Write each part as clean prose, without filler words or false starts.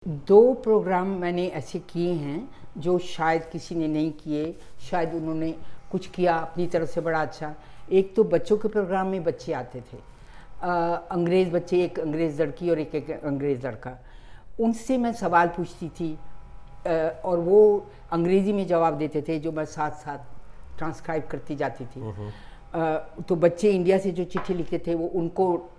दो प्रोग्राम मैंने ऐसे किए हैं जो शायद किसी ने नहीं किए, शायद उन्होंने कुछ किया अपनी तरफ से बड़ा अच्छा। एक तो बच्चों के प्रोग्राम में बच्चे आते थे, अंग्रेज़ बच्चे, एक अंग्रेज़ लड़की और एक अंग्रेज़ लड़का। उनसे मैं सवाल पूछती थी और वो अंग्रेज़ी में जवाब देते थे, जो मैं साथ साथ ट्रांसक्राइब करती जाती थी। तो बच्चे इंडिया से जो चिट्ठी लिखते थे वो उनको,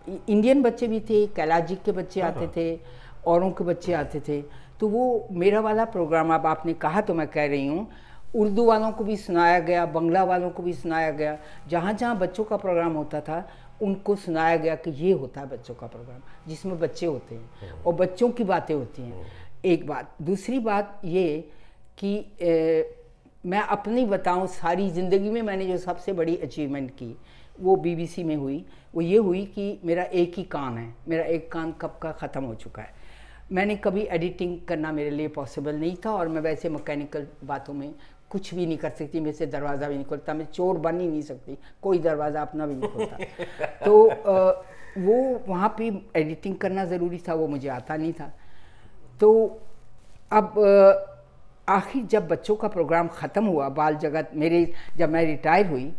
इंडियन बच्चे भी थे, कैलाजिक के बच्चे आते थे, औरों के बच्चे आते थे। तो वो मेरा वाला प्रोग्राम, अब आपने कहा तो मैं कह रही हूँ, उर्दू वालों को भी सुनाया गया, बंगला वालों को भी सुनाया गया। जहाँ जहाँ बच्चों का प्रोग्राम होता था उनको सुनाया गया कि ये होता है बच्चों का प्रोग्राम, जिसमें बच्चे होते हैं और बच्चों की बातें होती हैं। एक बात। दूसरी बात ये कि मैं अपनी बताऊं, सारी ज़िंदगी में मैंने जो सबसे बड़ी अचीवमेंट की वो बीबीसी में हुई। वो ये हुई कि मेरा एक ही कान है, मेरा एक कान कब का ख़त्म हो चुका है। मैंने कभी एडिटिंग करना मेरे लिए पॉसिबल नहीं था और मैं वैसे मैकेनिकल बातों में कुछ भी नहीं कर सकती। मेरे से दरवाज़ा भी नहीं खुलता, मैं चोर बन ही नहीं सकती, कोई दरवाज़ा अपना भी नहीं खुलता। तो वो वहाँ पे एडिटिंग करना ज़रूरी था, वो मुझे आता नहीं था। तो अब आखिर जब बच्चों का प्रोग्राम ख़त्म हुआ, बाल जगत मेरे, जब मैं रिटायर हुई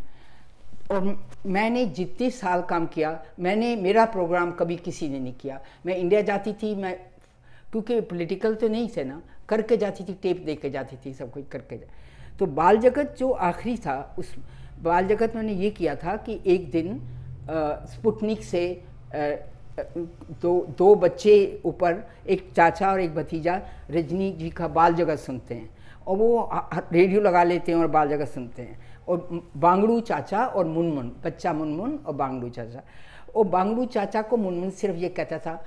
और मैंने जितने साल काम किया, मेरा प्रोग्राम कभी किसी ने नहीं किया। मैं इंडिया जाती थी, मैं क्योंकि पॉलिटिकल तो नहीं थे ना, करके जाती थी, टेप दे के जाती थी, सब कुछ करके तो बाल जगत जो आखिरी था, उस बाल जगत मैंने ये किया था कि एक दिन स्पुतनिक से दो बच्चे ऊपर, एक चाचा और एक भतीजा, रजनी जी का बाल जगत सुनते हैं और वो रेडियो लगा लेते हैं और बाल जगत सुनते हैं। और बांगड़ू चाचा और मुनमुन, बच्चा मुनमुन और बांगड़ू चाचा। और बांगड़ू चाचा को मुनमुन सिर्फ ये कहता था,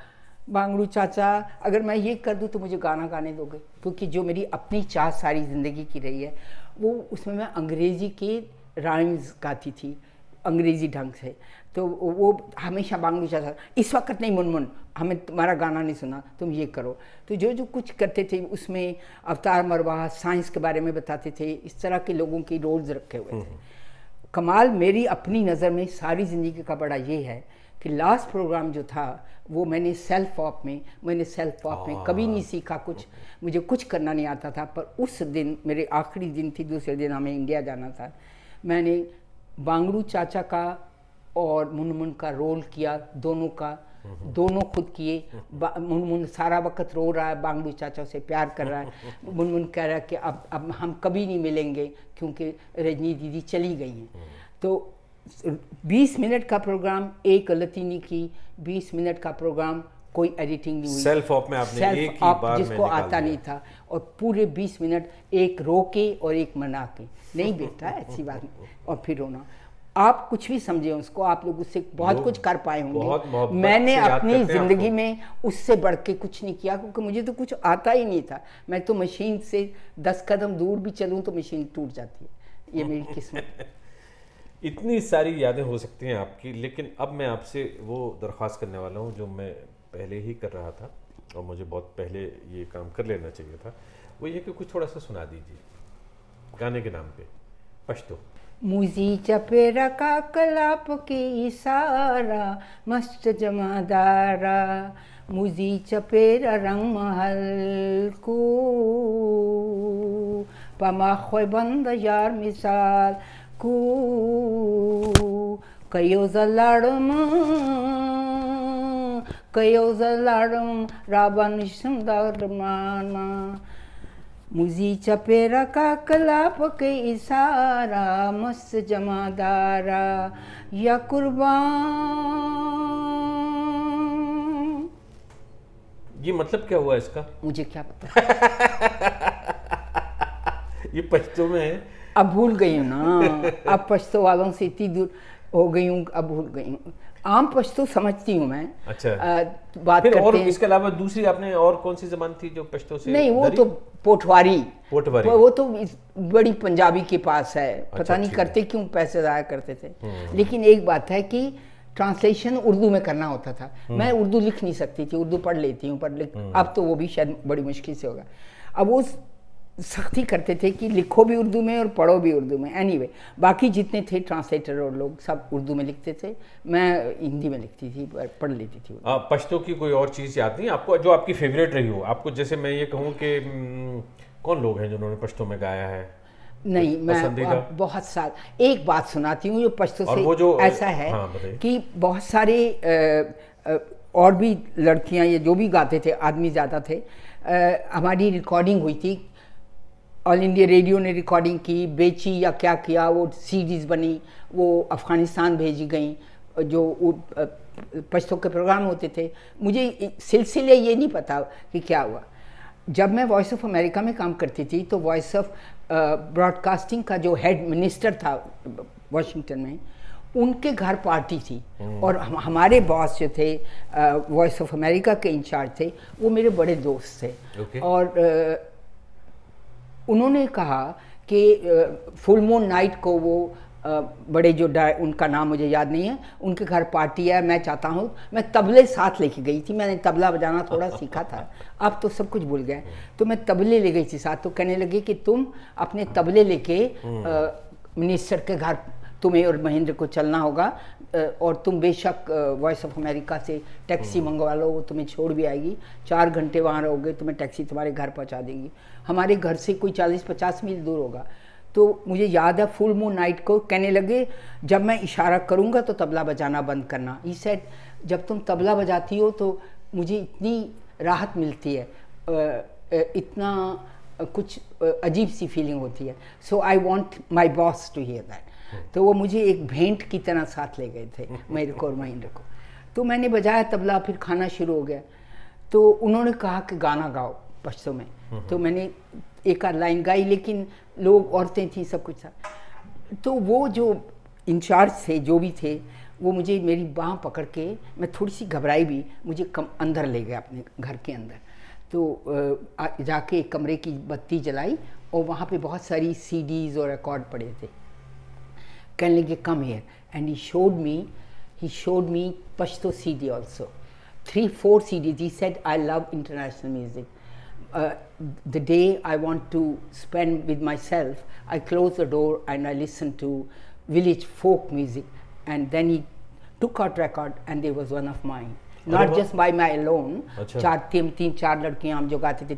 बांगड़ू चाचा अगर मैं ये कर दूं तो मुझे गाना गाने दोगे, क्योंकि जो मेरी अपनी चाह सारी ज़िंदगी की रही है वो, उसमें मैं अंग्रेज़ी के राइम्स गाती थी अंग्रेज़ी ढंग से। तो वो हमेशा बांगड़ू चाचा, इस वक्त नहीं मुनमुन, हमें तुम्हारा गाना नहीं सुना, तुम ये करो। तो जो कुछ करते थे उसमें अवतार मरवाह, साइंस के बारे में बताते थे, इस तरह के लोगों के रोल्स रखे हुए थे। कमाल मेरी अपनी नज़र में सारी ज़िंदगी का बड़ा ये है कि लास्ट प्रोग्राम जो था वो मैंने सेल्फ ऑप में कभी नहीं सीखा कुछ, मुझे कुछ करना नहीं आता था। पर उस दिन मेरे आखिरी दिन थी, दूसरे दिन हमें इंडिया जाना था। मैंने बांगड़ू चाचा का और मुनमुन का रोल किया, दोनों खुद किए। मुनमुन सारा वक्त रो रहा है, बांगड़ू चाचा से प्यार कर रहा है। मुनमुन कह रहा है कि अब हम कभी नहीं मिलेंगे क्योंकि रजनी दीदी चली गई हैं। तो 20 मिनट का प्रोग्राम, एक गलती नहीं की, 20 मिनट का प्रोग्राम, कोई एडिटिंग नहीं हुई। सेल्फ ऑप में आपने एक ही बार जिसको आता नहीं था, और पूरे 20 मिनट एक रो के और एक मना के, नहीं बेटा ऐसी बात नहीं, और फिर रोना। आप कुछ भी समझे उसको, आप लोग उससे बहुत कुछ कर पाए होंगे। मैंने अपनी ज़िंदगी में उससे बढ़ के कुछ नहीं किया, क्योंकि मुझे तो कुछ आता ही नहीं था। मैं तो मशीन से 10 कदम दूर भी चलूँ तो मशीन टूट जाती है, ये मेरी किस्मत। इतनी सारी यादें हो सकती हैं आपकी, लेकिन अब मैं आपसे वो दरख्वास्त करने वाला हूँ जो मैं पहले ही कर रहा था और मुझे बहुत पहले ये काम कर लेना चाहिए था। वो ये कि कुछ थोड़ा सा सुना दीजिए गाने के नाम पे, पश्तो। मुझी चपेरा का कलाप के इशारा, मस्त जमादारा, मुझी चपेरा रंग महल को, पमा खोय बंद यार मिसाल को, कयो जलाडम रावण सुंदर माना, मुझी चपेरा का कलाप के इशारा, मस्त जमादारा या कुर्बान। ये मतलब क्या हुआ इसका? मुझे क्या पता। ये पश्तो में है। अब भूल गई हूँ ना, अब पश्तो वालों से इतनी दूर हो गई हूँ, अब भूल गई हूँ। आम पश्तो समझती हूँ मैं। अच्छा। बात फिर करते और हैं। इसके अलावा दूसरी आपने और कौन सी जबान थी जो पश्तो से? नहीं, वो तो पोठवारी, वो तो बड़ी पंजाबी के पास है। पता नहीं करते क्यों, पैसे ज़ाया करते थे। लेकिन एक बात है कि ट्रांसलेशन उर्दू में करना होता था। मैं उर्दू लिख नहीं सकती थी, उर्दू पढ़ लेती हूँ, पर अब तो वो भी शायद बड़ी मुश्किल से होगा। अब उस सख्ती करते थे कि लिखो भी उर्दू में और पढ़ो भी उर्दू में। एनीवे बाकी जितने थे ट्रांसलेटर और लोग सब उर्दू में लिखते थे, मैं हिंदी में लिखती थी, पढ़ लेती थी। पश्तो की कोई और चीज़ याद नहीं आपको जो आपकी फेवरेट रही हो? आपको जैसे मैं ये कहूँ कि कौन लोग हैं जिन्होंने पश्तो में गाया है? नहीं, पसंदीदा? मैं बहुत साल एक बात सुनाती हूँ जो पश्तो और से वो जो ऐसा है हाँ, बताइए। कि बहुत सारे और भी लड़कियाँ ये जो भी गाते थे, आदमी ज़्यादा थे। हमारी रिकॉर्डिंग हुई थी, ऑल इंडिया रेडियो ने रिकॉर्डिंग की, बेची या क्या किया, वो सीडीज़ बनी, वो अफ़गानिस्तान भेजी गई, जो पश्तो के प्रोग्राम होते थे। मुझे सिलसिले ये नहीं पता कि क्या हुआ। जब मैं वॉइस ऑफ अमेरिका में काम करती थी तो वॉइस ऑफ ब्रॉडकास्टिंग का जो हेड मिनिस्टर था वाशिंगटन में, उनके घर पार्टी थी और हमारे बॉस जो थे वॉइस ऑफ अमेरिका के इंचार्ज थे, वो मेरे बड़े दोस्त थे। Okay. और उन्होंने कहा कि फुल मून नाइट को वो बड़े जो उनका नाम मुझे याद नहीं है, उनके घर पार्टी है, मैं चाहता हूँ। मैं तबले साथ लेके गई थी, मैंने तबला बजाना थोड़ा सीखा था, अब तो सब कुछ भूल गए। तो मैं तबले ले गई थी साथ। तो कहने लगे कि तुम अपने तबले लेके मिनिस्टर के घर, तुम्हें और महेंद्र को चलना होगा, और तुम बेशक वॉइस ऑफ अमेरिका से टैक्सी मंगवा लो, वो तुम्हें छोड़ भी आएगी, 4 घंटे वहाँ रहोगे, तुम्हें टैक्सी तुम्हारे घर पहुँचा देगी। हमारे घर से कोई 40-50 मील दूर होगा। तो मुझे याद है फुल मून नाइट को कहने लगे जब मैं इशारा करूँगा तो तबला बजाना बंद करना। ही सेड जब तुम तबला बजाती हो तो मुझे इतनी राहत मिलती है, इतना कुछ अजीब सी फीलिंग होती है। So I want my boss to hear that. तो वो मुझे एक भेंट की तरह साथ ले गए थे, मेरे को और महेंद्र को। तो मैंने बजाया तबला, फिर खाना शुरू हो गया। तो उन्होंने कहा कि गाना गाओ पश्तो में। तो मैंने एक आध लाइन गाई, लेकिन लोग, औरतें थी, सब कुछ था। तो वो जो इंचार्ज थे, जो भी थे, वो मुझे मेरी बाँह पकड़ के, मैं थोड़ी सी घबराई भी, मुझे अंदर ले गया अपने घर के अंदर। तो जाके एक कमरे की बत्ती जलाई और वहाँ पे बहुत सारी सीडीज़ और रिकॉर्ड पड़े थे। कहने लगे come here, and he showed me Pashto CD also, 3-4 CDs. He said I love international music. The day I want to spend with myself, I close the door and I listen to village folk music. And then he took out record and there was one of mine. Not just by my alone. तीन चार लड़कियां हम जो गाते थे,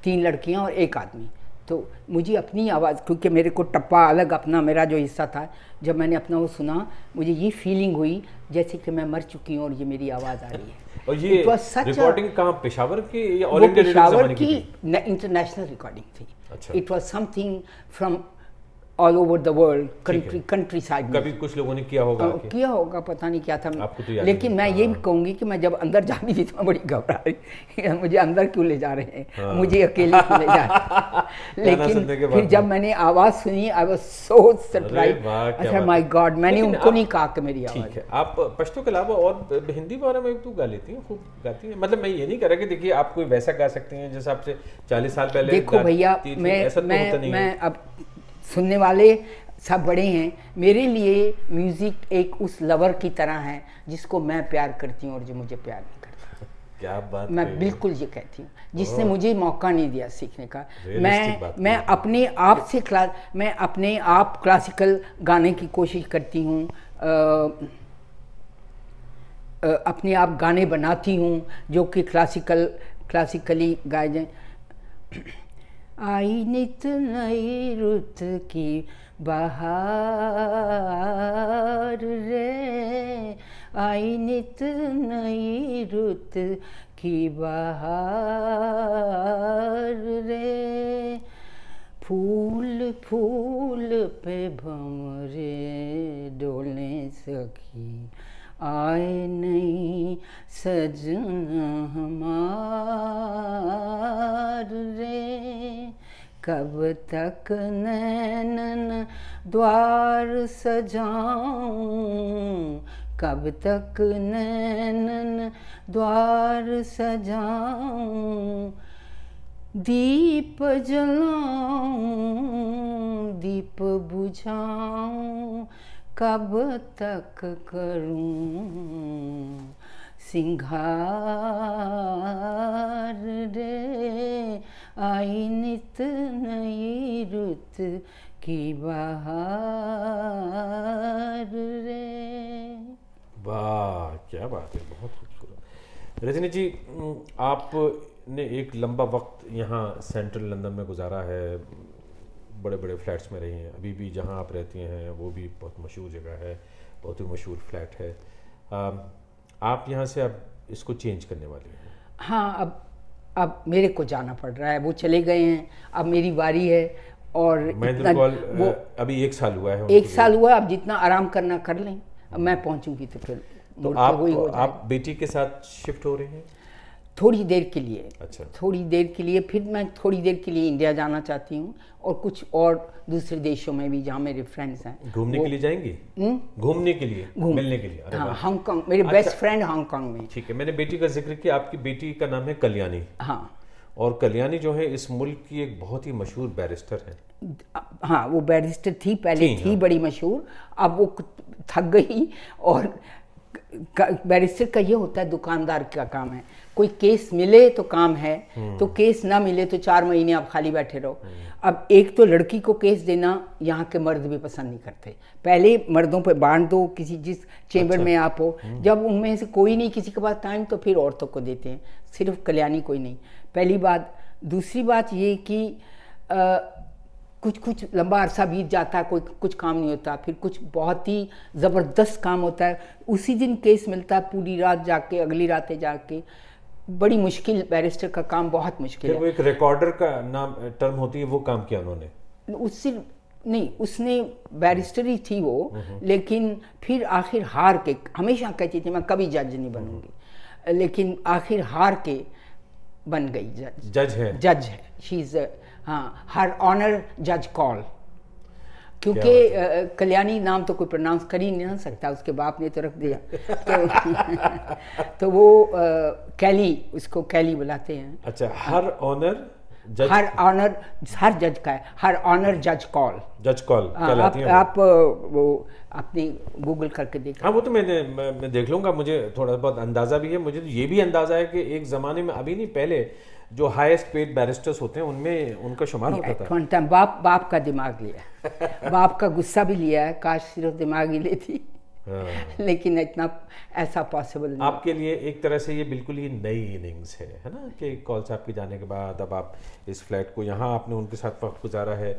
तीन लड़कियां और एक आदमी। तो मुझे अपनी आवाज़, क्योंकि मेरे को टप्पा अलग अपना मेरा जो हिस्सा था, जब मैंने अपना वो सुना, मुझे ये फीलिंग हुई जैसे कि मैं मर चुकी हूँ और ये मेरी आवाज़ आ रही है। और ये रिकॉर्डिंग कहाँ, पेशावर की या ऑल इंडिया रेडियो पेशावर की इंटरनेशनल रिकॉर्डिंग थी। अच्छा। It was something from all over the world, country side में। कभी कुछ लोगों ने किया होगा, पता नहीं क्या था, आपको तो याद लेकिन मैं ये भी कहूँगी कि मैं जब अंदर जा रही थी तो मैं बड़ी घबरा रही, मुझे अंदर क्यों ले जा रहे हैं, मुझे अकेले क्यों ले जा रहे हैं। लेकिन फिर जब मैंने आवाज़ सुनी, आई वाज सो सरप्राइज, अच्छा माय गॉड, मैंने उनको नहीं कहा कि मेरी आवाज़। ठीक है, आप पश्तो के अलावा और हिंदी वगैरह में तो गा लेती हैं, खूब गाती हैं? मतलब मैं ये नहीं कह रहा कि देखिए आप कोई वैसा गा सकती हैं जैसे आपसे 40 साल पहले। देखो भैया, मैं अब सुनने वाले सब बड़े हैं, मेरे लिए म्यूज़िक एक उस लवर की तरह है जिसको मैं प्यार करती हूँ और जो मुझे प्यार नहीं करता। क्या बात, मैं बिल्कुल ये कहती हूँ, जिसने मुझे मौका नहीं दिया सीखने का। मैं अपने आप से मैं अपने आप क्लासिकल गाने की कोशिश करती हूँ, अपने आप गाने बनाती हूँ जो कि क्लासिकली गाए जाएं। आई नित नई रुत की बहार रे, आई नित नई रुत की बहार रे, फूल फूल पे भंवरे डोले सखी, आए नहीं सजना हमार रे, कब तक नैनन द्वार सजाऊं, कब तक नैनन द्वार सजाऊं, दीप जलाऊं दीप बुझाऊं, कब तक करूं सिंगार रे, आई नित की बहार रे। वाह, क्या बात है, बहुत खूबसूरत। रजनी जी, आपने एक लंबा वक्त यहाँ सेंट्रल लंदन में गुजारा है, बड़े बड़े फ्लैट्स में रही हैं, अभी भी जहाँ आप रहती हैं वो भी बहुत मशहूर जगह है, बहुत ही मशहूर फ्लैट है। आप यहाँ से अब इसको चेंज करने वाली हैं? हाँ, अब मेरे को जाना पड़ रहा है, वो चले गए हैं, अब मेरी बारी है। और महेंद्र कौल वो अभी 1 साल हुआ है, 1 साल हुआ, अब जितना आराम करना कर लें। अब मैं पहुंचूंगी तो फिर तो आप बेटी के साथ शिफ्ट हो रहे हैं? थोड़ी देर के लिए। अच्छा। थोड़ी देर के लिए, फिर मैं थोड़ी देर के लिए इंडिया जाना चाहती हूँ, और कुछ और दूसरे देशों में भी जहाँ मेरे फ्रेंड्स हैं। घूमने के लिए जाएंगी? घूमने के लिए, मिलने के लिए? अरे हाँ, वाह। हांगकांग, मेरे बेस्ट फ्रेंड हांगकांग में। ठीक है, मैंने बेटी का जिक्र किया, आपकी बेटी का नाम है कल्याणी। हाँ, और कल्याणी जो है इस मुल्क की एक बहुत ही मशहूर बैरिस्टर है। हाँ, वो बैरिस्टर थी पहले, थी हाँ। बड़ी मशहूर, अब वो थक गई। और बैरिस्टर का ये होता है, दुकानदार का काम है, कोई केस मिले तो काम है, तो केस ना मिले तो 4 महीने आप खाली बैठे रहो। अब एक तो लड़की को केस देना यहाँ के मर्द भी पसंद नहीं करते। पहले मर्दों पे बांट दो, किसी जिस चेंबर में आप हो, जब उनमें से कोई नहीं किसी के पास टाइम, तो फिर औरतों को देते हैं, सिर्फ कल्याणी कोई नहीं। पहली बात। दूसरी बात ये कि कुछ लंबा अरसा बीत जाता है, कोई कुछ काम नहीं होता, फिर कुछ बहुत ही ज़बरदस्त काम होता है, उसी दिन केस मिलता है, पूरी रात जाके, अगली रातें जाके, बड़ी मुश्किल, बैरिस्टर का काम बहुत मुश्किल है। वो एक रिकॉर्डर का नाम टर्म होती है, वो काम किया उन्होंने? उससे नहीं, उसने बैरिस्टर ही थी वो, लेकिन फिर आखिर हार के, हमेशा कहती थी मैं कभी जज नहीं बनूंगी, लेकिन आखिर हार के बन गई जज है। शी इज, हाँ, हर ऑनर जज कॉल, क्योंकि कल्याणी नाम तो कोई प्रोनाउंस कर ही नहीं सकता, उसके बाप ने तो रख दिया। तो वो कैली, उसको कैली बुलाते हैं। अच्छा, हर ऑनर जज, हर ऑनर, हर जज का है, हर ऑनर जज कॉल कहलाती है। आप वो अपनी गूगल करके देख। हाँ, वो तो मैं देख लूंगा, मुझे थोड़ा बहुत अंदाजा भी है। मुझे तो ये भी अंदाजा है कि एक जमाने में, अभी नहीं पहले, जो हाईएस्ट पेड बैरिस्टर्स होते हैं उनमें उनका शुमार होता था। बाप का दिमाग लिया, बाप का गुस्सा भी लिया है, काश सिर्फ दिमाग ही लेती। हाँ। लेकिन इतना ऐसा पॉसिबल नहीं। आपके लिए एक तरह से ये बिल्कुल ही नई इनिंग्स है ना, कि कॉल साहब के जाने के बाद अब आप इस फ्लैट को, यहाँ आपने उनके साथ वक्त गुजारा है।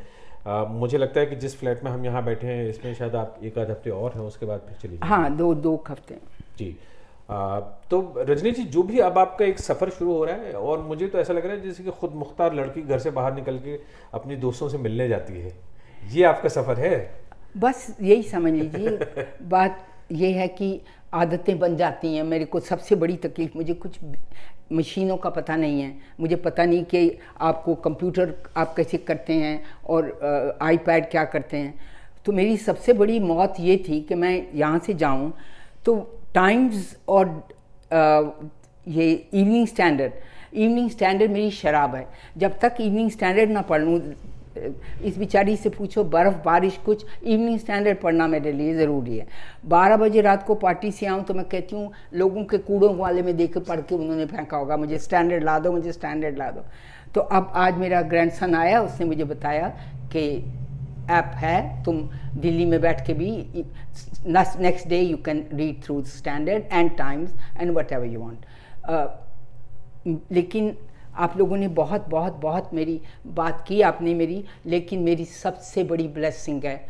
मुझे लगता है कि जिस फ्लैट में हम यहाँ बैठे हैं, इसमें शायद आप 1 आध हफ्ते और हैं, उसके बाद फिर चलिए। हाँ, 2 हफ्ते जी। तो रजनी जी, जो भी अब आपका एक सफ़र शुरू हो रहा है, और मुझे तो ऐसा लग रहा है जैसे कि खुद मुख्तार लड़की घर से बाहर निकल के अपनी दोस्तों से मिलने जाती है, ये आपका सफ़र है? बस यही समझ लीजिए। बात ये है कि आदतें बन जाती हैं। मेरे को सबसे बड़ी तकलीफ, मुझे कुछ मशीनों का पता नहीं है, मुझे पता नहीं कि आपको कंप्यूटर आप कैसे करते हैं और आईपैड क्या करते हैं। तो मेरी सबसे बड़ी मौत ये थी कि मैं यहाँ से जाऊँ तो टाइम्स और ये इवनिंग स्टैंडर्ड मेरी शराब है। जब तक इवनिंग स्टैंडर्ड ना पढ़ लूँ, इस बेचारी से पूछो, बर्फ़ बारिश कुछ, इवनिंग स्टैंडर्ड पढ़ना मेरे लिए ज़रूरी है। 12 बजे रात को पार्टी से आऊँ तो मैं कहती हूँ लोगों के कूड़ों वाले में देख पढ़ के उन्होंने फेंका होगा, मुझे स्टैंडर्ड ला दो, मुझे स्टैंडर्ड ला दो। तो अब आज मेरा ग्रैंडसन आया, उसने मुझे बताया कि ऐप है, तुम दिल्ली में बैठ के भी next day you can read through standard and times and what ever you want. लेकिन आप लोगों ने बहुत बहुत बहुत मेरी बात की आपने मेरी, लेकिन मेरी सबसे बड़ी ब्लेसिंग है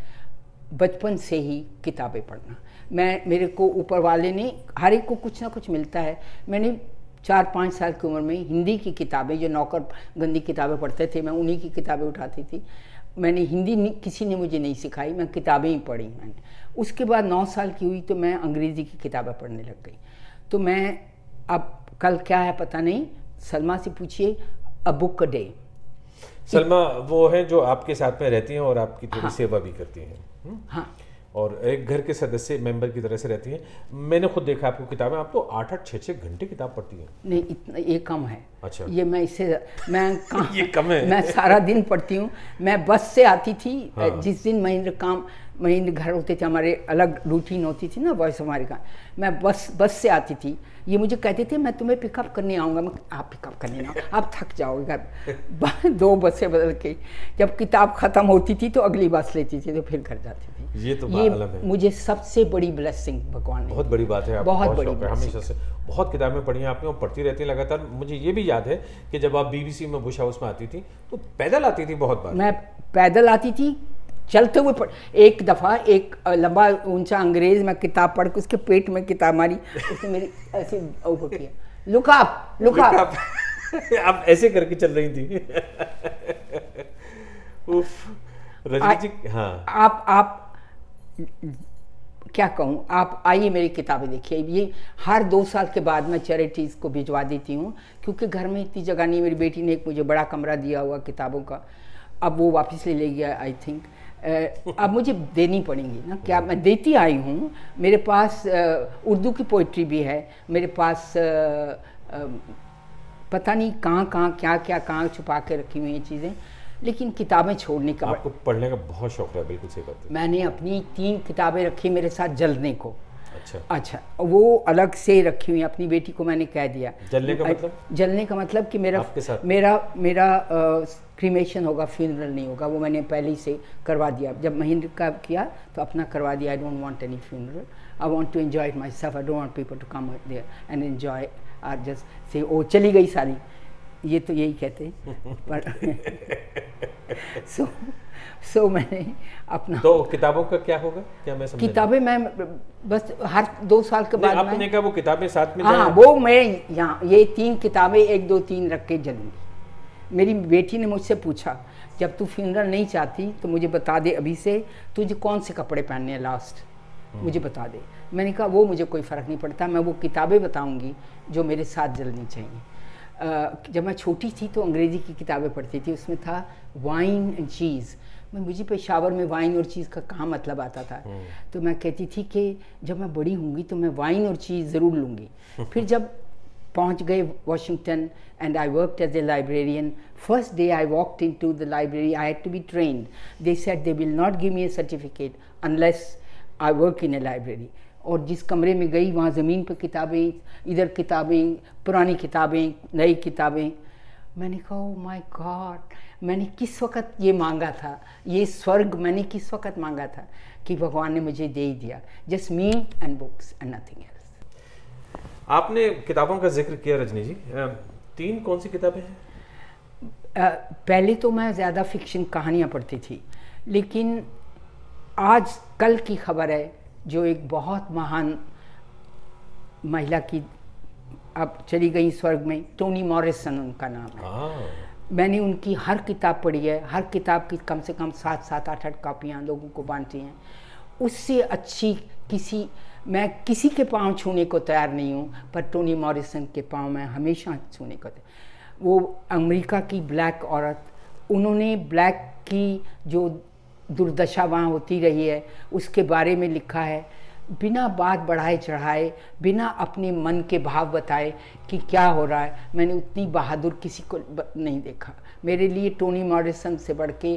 बचपन से ही किताबें पढ़ना। मेरे को ऊपर वाले ने, हर एक को कुछ ना कुछ मिलता है। मैंने 4-5 साल की उम्र में हिंदी की किताबें, जो नौकर गंदी किताबें पढ़ते थे, मैं उन्हीं की किताबें उठाती थी। मैंने हिंदी किसी ने मुझे नहीं सिखाई, मैं किताबें ही पढ़ी मैंने। उसके बाद 9 साल की हुई तो मैं अंग्रेज़ी की किताबें पढ़ने लग गई। तो मैं, अब कल क्या है पता नहीं, सलमा से पूछिए, a book a day. Salma वो है जो आपके साथ में रहती हैं और आपकी थोड़ी सेवा भी करती हैं। हाँ, और एक घर के सदस्य मेंबर की तरह से रहती हैं। मैंने खुद देखा आपको किताबें, आप तो 8-8, 6-6 घंटे किताब पढ़ती हैं। नहीं, इतना ये कम है। अच्छा, ये मैं इससे ये कम है। मैं सारा दिन पढ़ती हूँ। मैं बस से आती थी। हाँ। जिस दिन महीने घर होते थे, हमारे अलग रूटीन होती थी ना वॉइस ऑफ अमेरिका। मैं बस से आती थी, ये मुझे कहते थे मैं तुम्हें पिकअप करने आऊँगा। मैं, आप पिकअप करने ना, आप थक जाओगे घर। 2 बसें बदल के, जब किताब ख़त्म होती थी तो अगली बस लेती थी, तो फिर घर जाती थी। ये तो ये अलग है, मुझे सबसे बड़ी ब्लेसिंग भगवान ने बहुत बड़ी बात है। बहुत बहुत बड़ी शौक है blessing। हमेशा से, बहुत किताबें पढ़ी हैं आपने और पढ़ती रहती हैं लगातार। मुझे ये भी याद है कि जब आप बीबीसी में बुश हाउस में आती थी तो पैदल आती थी बहुत बार। मैं पैदल आती थी, चलते हुए एक दफ़ा एक लंबा ऊंचा अंग्रेज, मैं किताब पढ़ के उसके पेट में किताब मारी, उसने मेरी ऐसे ऊपर किया, लुक अप। आप ऐसे करके चल रही थी। उफ, रजनी जी। हाँ, आप क्या कहूँ, आप आइए मेरी किताबें देखिए। ये हर 2 साल के बाद मैं चैरिटीज़ को भिजवा देती हूँ, क्योंकि घर में इतनी जगह नहीं। मेरी बेटी ने एक मुझे बड़ा कमरा दिया हुआ किताबों का, अब वो वापस ले गया आई थिंक। अब मुझे देनी पड़ेंगी ना, क्या मैं देती आई हूँ। मेरे पास उर्दू की पोइट्री भी है, मेरे पास पता नहीं कहाँ क्या छुपा के रखी हुई हैं चीज़ें, लेकिन किताबें छोड़ने का आपको पढ़ने का बहुत शौक रहा, बिल्कुल सही बात है। मैंने अपनी 3 किताबें रखी मेरे साथ जलने को। अच्छा, वो अलग से रखी हुई। अपनी बेटी को मैंने कह दिया। जलने का मतलब? जलने का मतलब कि मेरा क्रीमेशन होगा, फ्यूनरल नहीं होगा। वो मैंने पहले ही से करवा दिया। जब महेंद्र का किया तो अपना करवा दिया। I don't want any funeral, I want to enjoy it myself. I don't want people to come there and enjoy or just say ओ चली गई सारी, ये तो यही कहते हैं। पर सो मैंने अपना, तो किताबों का क्या होगा, क्या मैं समझ? किताबें मैं बस हर 2 साल के बाद आपने कहा वो किताबें साथ में? हाँ, वो मैं यहाँ ये 3 किताबें 1 2 3 रख के जलूंगी। मेरी बेटी ने मुझसे पूछा, जब तू फ्यूनरल नहीं चाहती तो मुझे बता दे अभी से, तुझे कौन से कपड़े पहनने हैं लास्ट, मुझे बता दे। मैंने कहा वो मुझे कोई फ़र्क नहीं पड़ता, मैं वो किताबें बताऊंगी जो मेरे साथ जलनी चाहिए। जब मैं छोटी थी तो अंग्रेज़ी की किताबें पढ़ती थी, उसमें था वाइन एंड चीज़। मुझे पेशावर में वाइन और चीज़ का कहाँ मतलब आता था, तो मैं कहती थी कि जब मैं बड़ी होंगी तो मैं वाइन और चीज़ ज़रूर लूँगी। फिर जब पहुँच गए Washington and I worked as a librarian, first day I walked into the library, I had to be trained. They said they will not give me a certificate unless I work in a library. और जिस कमरे में गई वहाँ ज़मीन पर किताबें, इधर किताबें, पुरानी किताबें, नई किताबें। मैंने कहा ओह माय गॉड, मैंने किस वक़्त ये मांगा था, ये स्वर्ग मैंने किस वक़्त मांगा था कि भगवान ने मुझे दे ही दिया। Just me and books and nothing else. आपने किताबों का जिक्र किया रजनी जी, 3 कौन सी किताबें हैं? पहले तो मैं ज़्यादा फिक्शन कहानियाँ पढ़ती थी, लेकिन आज कल की खबर है जो एक बहुत महान महिला की अब चली गई स्वर्ग में, टोनी मॉरिसन उनका नाम है। मैंने उनकी हर किताब पढ़ी है, हर किताब की कम से कम 7-7 8-8 कापियाँ लोगों को बांटी हैं। उससे अच्छी मैं किसी के पाँव छूने को तैयार नहीं हूँ, पर टोनी मॉरिसन के पाँव मैं हमेशा छूने को तैयार। वो अमेरिका की ब्लैक औरत, उन्होंने ब्लैक की जो दुर्दशा वहाँ होती रही है उसके बारे में लिखा है, बिना बात बढ़ाए चढ़ाए, बिना अपने मन के भाव बताए कि क्या हो रहा है। मैंने उतनी बहादुर किसी को नहीं देखा। मेरे लिए टोनी मॉरिसन से बढ़ के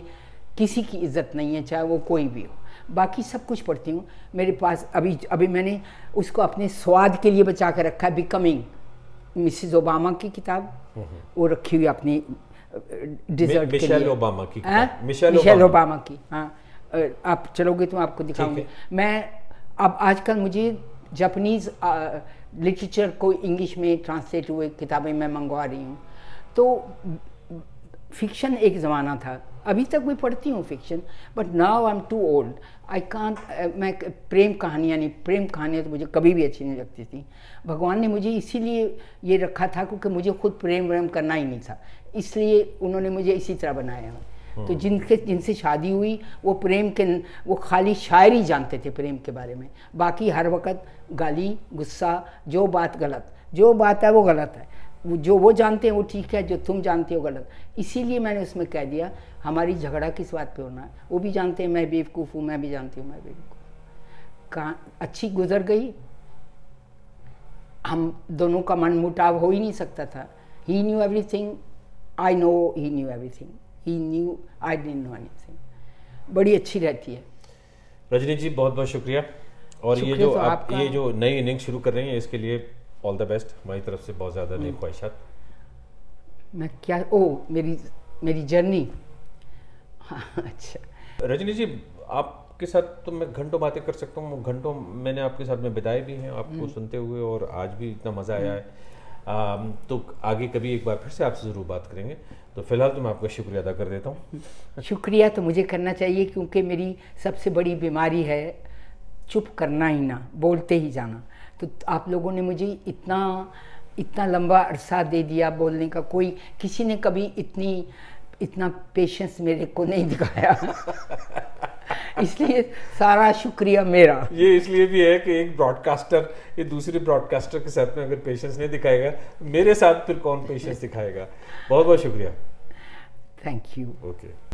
किसी की इज्जत नहीं है, चाहे वो कोई भी हो। बाकी सब कुछ पढ़ती हूँ। मेरे पास अभी मैंने उसको अपने स्वाद के लिए बचा कर रखा है, बिकमिंग, मिसेस ओबामा की किताब, वो रखी हुई अपनी डिजर्ट के लिए। मिशेल ओबामा की, मिशेल ओबामा की। हाँ, आप चलोगे तो आपको दिखाऊंगी। मैं अब आजकल मुझे जापानीज़ लिटरेचर को इंग्लिश में ट्रांसलेट हुए किताबें मैं मंगवा रही हूँ। तो फिक्शन एक ज़माना था, अभी तक मैं पढ़ती हूँ fiction, but now I am too old, I can't. मैं प्रेम कहानियाँ तो मुझे कभी भी अच्छी नहीं लगती थी। भगवान ने मुझे इसीलिए ये रखा था क्योंकि मुझे खुद प्रेम करना ही नहीं था, इसलिए उन्होंने मुझे इसी तरह बनाया है। तो जिनसे शादी हुई वो खाली शायरी जानते थे प्रेम के बारे में, बाकी हर वक्त गाली गुस्सा, जो बात है वो गलत है, जो वो जानते हैं वो ठीक है, जो तुम जानते हो गलत। इसीलिए मैंने उसमें कह दिया हमारी झगड़ा किस बात पे होना है। वो भी जानते हैं मैं बेवकूफ़ हूँ, मैं भी जानती हूँ मैं बेवकूफ़। कहाँ अच्छी गुजर गई, हम दोनों का मन मुटाव हो ही नहीं सकता था। He knew everything, I know he knew everything, he knew I didn't know anything. बड़ी अच्छी रहती है। रजनी जी बहुत बहुत शुक्रिया। और ये शुक्रिया जो तो आप आपका। ये जो नई इनिंग शुरू कर रही हैं इसके लिए ऑल द बेस्ट, हमारी तरफ से बहुत ज़्यादा नई ख्वाहिशात। मैं क्या, ओ मेरी मेरी जर्नी। हाँ, अच्छा। रजनी जी आपके साथ तो मैं घंटों बातें कर सकता हूँ, घंटों मैंने आपके साथ में बिताए भी हैं आपको सुनते हुए, और आज भी इतना मज़ा आया है। तो आगे कभी एक बार फिर से आपसे ज़रूर बात करेंगे। तो फिलहाल तो मैं आपका शुक्रिया अदा कर देता हूँ। शुक्रिया तो मुझे करना चाहिए, क्योंकि मेरी सबसे बड़ी बीमारी है चुप करना ही ना, बोलते ही जाना। तो आप लोगों ने मुझे इतना इतना लंबा अरसा दे दिया बोलने का, कोई किसी ने कभी इतना पेशेंस मेरे को नहीं दिखाया। इसलिए सारा शुक्रिया मेरा। ये इसलिए भी है कि एक ब्रॉडकास्टर ये दूसरे ब्रॉडकास्टर के साथ में अगर पेशेंस नहीं दिखाएगा, मेरे साथ फिर कौन पेशेंस दिखाएगा। बहुत बहुत शुक्रिया। Thank you. ओके।